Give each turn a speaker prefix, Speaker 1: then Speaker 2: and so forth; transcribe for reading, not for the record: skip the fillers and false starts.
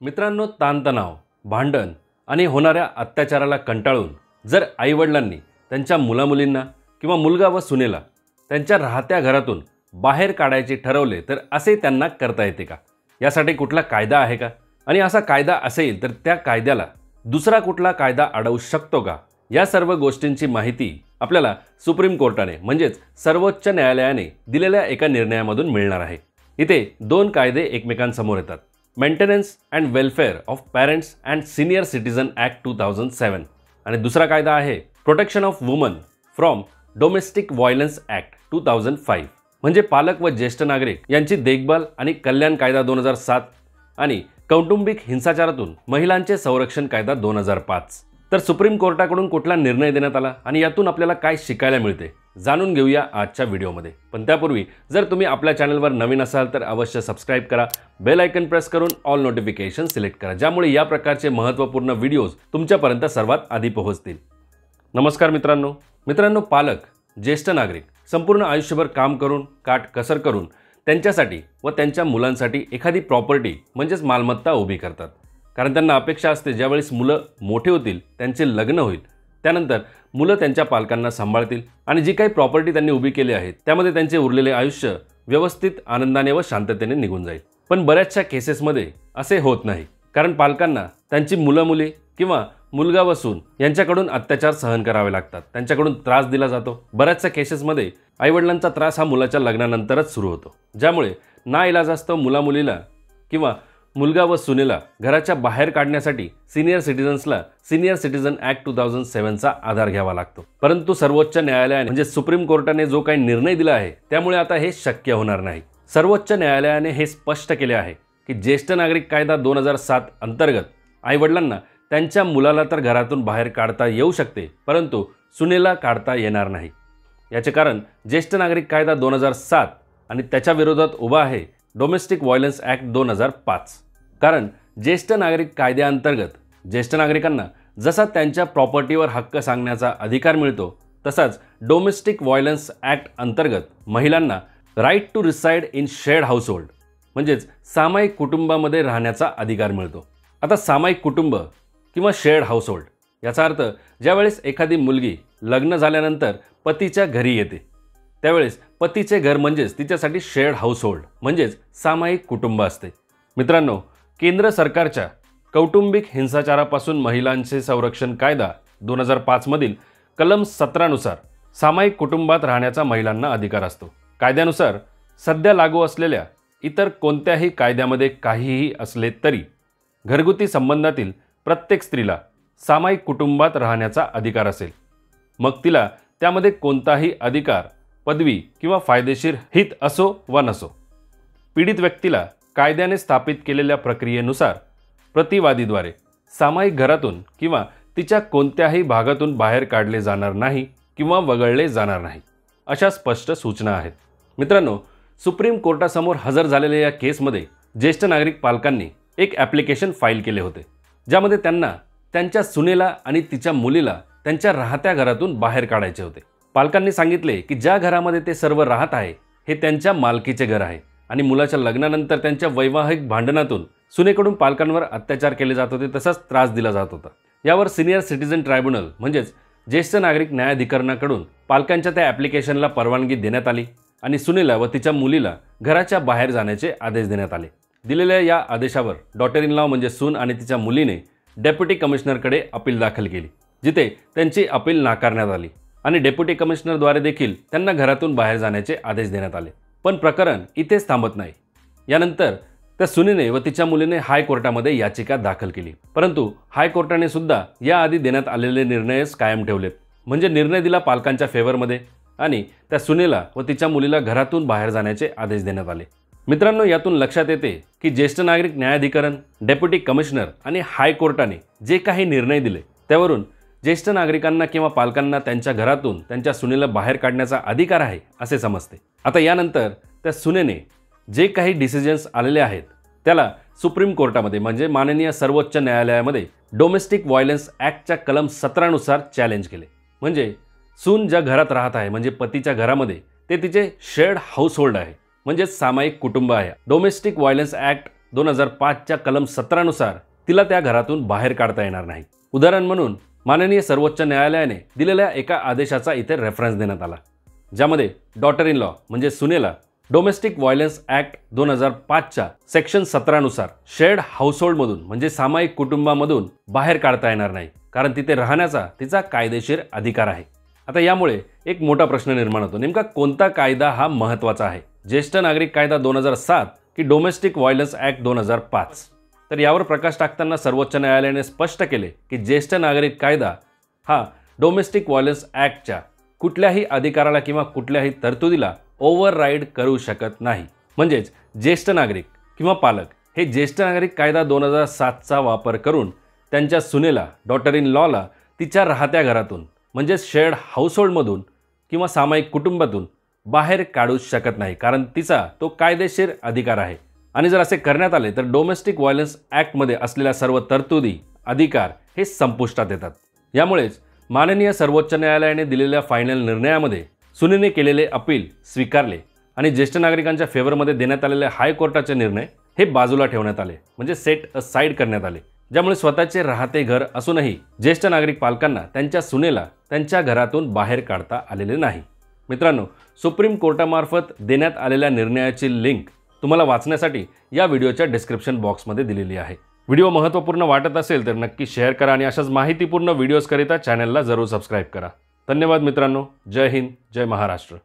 Speaker 1: मित्रांनो, ताणतणाव, भांडण आणि होणाऱ्या अत्याचाराला कंटाळून जर आईवडिलांनी त्यांच्या मुलामुलींना किंवा मुलगा व सुनेला त्यांच्या राहत्या घरातून बाहेर काढायचे ठरवले तर असे त्यांना करता येते का? यासाठी कुठला कायदा आहे का? आणि असा कायदा असेल तर त्या कायद्याला दुसरा कुठला कायदा अडवू शकतो का? या सर्व गोष्टींची माहिती आपल्याला सुप्रीम कोर्टाने म्हणजेच सर्वोच्च न्यायालयाने दिलेल्या एका निर्णयामधून मिळणार आहे. इथे दोन कायदे एकमेकांसमोर येतात. Maintenance and welfare of parents and senior citizen act 2007 आणि दुसरा कायदा आहे protection of woman from domestic violence act 2005 म्हणजे पालक व ज्येष्ठ नागरिक यांची देखभाल आणि कल्याण कायदा 2007 आणि कौटुंबिक हिंसाचारातून महिलांचे संरक्षण कायदा 2005. तर सुप्रीम कोर्टाकडून कुठला निर्णय देण्यात आला आणि यातून आपल्याला काय शिकायला मिळते जाणून घेऊया आजच्या व्हिडिओमध्ये. पण त्यापूर्वी जर तुम्ही आपल्या चॅनलवर नवीन असाल तर अवश्य सबस्क्राईब करा, बेल आयकन प्रेस करून ऑल नोटिफिकेशन सिलेक्ट करा, ज्यामुळे या प्रकारचे महत्त्वपूर्ण व्हिडिओज तुमच्यापर्यंत सर्वात आधी पोहोचतील. नमस्कार मित्रांनो, पालक, ज्येष्ठ नागरिक संपूर्ण आयुष्यभर काम करून काटकसर करून त्यांच्यासाठी व त्यांच्या मुलांसाठी एखादी प्रॉपर्टी म्हणजेच मालमत्ता उभी करतात. कारण त्यांना अपेक्षा असते ज्यावेळेस मुलं मोठे होतील, त्यांचे लग्न होईल, त्यानंतर मुलं त्यांच्या पालकांना सांभाळतील आणि जी काही प्रॉपर्टी त्यांनी उभी केली आहे त्यामध्ये त्यांचे उरलेले आयुष्य व्यवस्थित आनंदाने व शांततेने निघून जाईल. पण बऱ्याचशा केसेसमध्ये असे होत नाही, कारण पालकांना त्यांची मुलं-मुली किंवा मुलगा व सून यांच्याकडून अत्याचार सहन करावे लागतात, त्यांच्याकडून त्रास दिला जातो. बऱ्याचशा केसेसमध्ये आईवडिलांचा त्रास हा मुलाच्या लग्नानंतरच सुरू होतो, ज्यामुळे नाइलाजास्तव मुला-मुलीला किंवा मुलगा व सुनेला घराच्या बाहेर काढण्यासाठी सिनियर सिटीजन्सला सिनियर सिटीजन ॲक्ट 2007चा आधार घ्यावा लागतो. परंतु सर्वोच्च न्यायालयाने म्हणजे सुप्रीम कोर्टाने जो काही निर्णय दिला आहे त्यामुळे आता हे शक्य होणार नाही. सर्वोच्च न्यायालयाने हे स्पष्ट केले आहे की ज्येष्ठ नागरिक कायदा 2007 अंतर्गत आईवडिलांना त्यांच्या मुलाला तर घरातून बाहेर काढता येऊ शकते, परंतु सुनेला काढता येणार नाही. याचे कारण ज्येष्ठ नागरिक कायदा 2007 आणि त्याच्या विरोधात उभा आहे डोमेस्टिक व्हायलन्स ॲक्ट 2005. कारण ज्येष्ठ नागरिक कायद्याअंतर्गत ज्येष्ठ नागरिकांना जसा त्यांच्या प्रॉपर्टीवर हक्क सांगण्याचा अधिकार मिळतो, तसाच डोमेस्टिक व्हायलन्स ॲक्ट अंतर्गत महिलांना right to reside in shared household म्हणजेच सामायिक कुटुंबामध्ये राहण्याचा अधिकार मिळतो. आता सामायिक कुटुंब किंवा शेअर्ड हाऊसहोल्ड याचा अर्थ ज्यावेळेस एखादी मुलगी लग्न झाल्यानंतर पतीच्या घरी येते त्यावेळेस पतीचे घर म्हणजेच तिच्यासाठी शेअर्ड हाऊसहोल्ड म्हणजेच सामायिक कुटुंब असते. मित्रांनो, केंद्र सरकारच्या कौटुंबिक हिंसाचारापासून महिलांचे संरक्षण कायदा 2005 मधील कलम 17 नुसार सामायिक कुटुंबात राहण्याचा महिलांना अधिकार असतो. कायद्यानुसार सध्या लागू असलेल्या इतर कोणत्याही कायद्यामध्ये काहीही असले तरी घरगुती संबंधातील प्रत्येक स्त्रीला सामायिक कुटुंबात राहण्याचा अधिकार असेल, मग तिला त्यामध्ये कोणताही अधिकार, पदवी किंवा फायदेशीर हित असो वा नसो. पीडित व्यक्तीला कायद्याने स्थापित केलेल्या प्रक्रियेनुसार प्रतिवादीद्वारे सामायिक घरातून किंवा तिच्या कोणत्याही भागातून बाहेर काढले जाणार नाही किंवा वगळले जाणार नाही, अशा स्पष्ट सूचना आहेत. मित्रांनो, सुप्रीम कोर्टासमोर हजर झालेल्या या केसमध्ये ज्येष्ठ नागरिक पालकांनी एक ॲप्लिकेशन फाईल केले होते, ज्यामध्ये त्यांना त्यांच्या सुनेला आणि तिच्या मुलीला त्यांच्या राहत्या घरातून बाहेर काढायचे होते. पालकांनी सांगितले की ज्या घरामध्ये ते सर्व राहत आहे हे त्यांच्या मालकीचे घर आहे आणि मुलाच्या लग्नानंतर त्यांच्या वैवाहिक भांडणातून सुनेकडून पालकांवर अत्याचार केले जात होते, तसाच त्रास दिला जात होता. यावर सिनियर सिटीजन ट्रायब्युनल म्हणजेच ज्येष्ठ नागरिक न्यायाधिकरणाकडून पालकांच्या त्या ॲप्लिकेशनला परवानगी देण्यात आली आणि सुनेला व तिच्या मुलीला घराच्या बाहेर जाण्याचे आदेश देण्यात आले. दिलेल्या या आदेशावर डॉटर इन लॉ म्हणजे सून आणि तिच्या मुलीने डेप्युटी कमिशनरकडे अपील दाखल केली, जिथे त्यांची अपील नाकारण्यात आली आणि डेप्युटी कमिशनरद्वारे देखील त्यांना घरातून बाहेर जाण्याचे आदेश देण्यात आले. पण प्रकरण इथेच थांबत नाही. यानंतर त्या सुनेने व तिच्या मुलीने हायकोर्टामध्ये याचिका दाखल केली, परंतु हायकोर्टाने सुद्धा याआधी देण्यात आलेले निर्णयच कायम ठेवलेत. म्हणजे निर्णय दिला पालकांच्या फेवरमध्ये आणि त्या सुनेला व तिच्या मुलीला घरातून बाहेर जाण्याचे आदेश देण्यात आले. मित्रांनो, यातून लक्षात येते की ज्येष्ठ नागरिक न्यायाधिकरण, डेप्युटी कमिशनर आणि हायकोर्टाने जे काही निर्णय दिले त्यावरून ज्येष्ठ नागरिकांना किंवा पालकांना त्यांच्या घरातून त्यांच्या सुनेला बाहेर काढण्याचा अधिकार आहे असे समजते. आता यानंतर त्या सुनेने जे काही डिसिजन्स आलेले आहेत त्याला सुप्रीम कोर्टामध्ये म्हणजे माननीय सर्वोच्च न्यायालयामध्ये डोमेस्टिक व्हायलन्स ॲक्टच्या कलम 17 नुसार चॅलेंज केले. म्हणजे सून ज्या घरात राहत आहे म्हणजे पतीच्या घरामध्ये ते तिचे शेअर्ड हाऊसहोल्ड आहे म्हणजेच सामायिक कुटुंब आहे. डोमेस्टिक व्हायलन्स ॲक्ट 2005च्या कलम 17 नुसार तिला त्या घरातून बाहेर काढता येणार नाही। उदाहरण म्हणून माननीय सर्वोच्च न्यायालयाने दिलेल्या एका आदेशाचा इथे रेफरन्स देण्यात आला, ज्यामध्ये डॉटर इन लॉ म्हणजे सुनेला डोमेस्टिक व्हायलन्स ॲक्ट 2005च्या सेक्शन 17 नुसार शेअर्ड हाऊसहोल्डमधून म्हणजे सामायिक कुटुंबामधून बाहेर काढता येणार नाही, कारण तिथे राहण्याचा तिचा कायदेशीर अधिकार आहे। आता यामुळे एक मोठा प्रश्न निर्माण होतो, नेमका कोणता कायदा हा महत्त्वाचा आहे, ज्येष्ठ नागरिक कायदा 2007 की डोमेस्टिक व्हायलन्स ॲक्ट 2005? तर यावर प्रकाश टाकताना सर्वोच्च न्यायालयाने स्पष्ट केले की ज्येष्ठ नागरिक कायदा हा डोमेस्टिक व्हायलन्स ॲक्टच्या कुठल्याही अधिकाराला किंवा कुठल्याही तरतुदीला ओव्हरराईड करू शकत नाही। म्हणजेच ज्येष्ठ नागरिक किंवा पालक हे ज्येष्ठ नागरिक कायदा 2007चा वापर करून त्यांच्या सुनेला डॉटर इन लॉला तिच्या राहत्या घरातून म्हणजे शेअर्ड हाऊसहोल्डमधून किंवा सामायिक कुटुंबातून बाहेर काढू शकत नाही, कारण तिचा तो कायदेशीर अधिकार आहे। आणि जर असे करण्यात आले तर डोमेस्टिक व्हायलन्स ॲक्टमध्ये असलेल्या सर्व तरतुदी अधिकार हे संपुष्टात येतात। यामुळेच माननीय सर्वोच्च न्यायालयाने दिलेल्या फायनल निर्णयामध्ये सुनेने केलेले अपील स्वीकारले आणि ज्येष्ठ नागरिकांच्या फेवरमध्ये देण्यात आलेले हायकोर्टाचे निर्णय हे बाजूला ठेवण्यात आले, म्हणजे सेट असाइड करण्यात आले, ज्यामुळे स्वतःचे राहते घर असूनही ज्येष्ठ नागरिक पालकांना त्यांच्या सुनेला त्यांच्या घरातून बाहेर काढता आलेले नाही। मित्रांनो, सुप्रीम कोर्टामार्फत देण्यात आलेल्या निर्णयाची लिंक तुम्हाला वाचण्यासाठी या व्हिडिओच्या डिस्क्रिप्शन बॉक्समध्ये दिलेली आहे। व्हिडिओ महत्त्वपूर्ण वाटत असेल तर नक्की शेअर करा आणि अशाच माहितीपूर्ण व्हिडिओजकरिता चॅनलला जरूर सबस्क्राईब करा। धन्यवाद मित्रांनो। जय हिंद, जय महाराष्ट्र।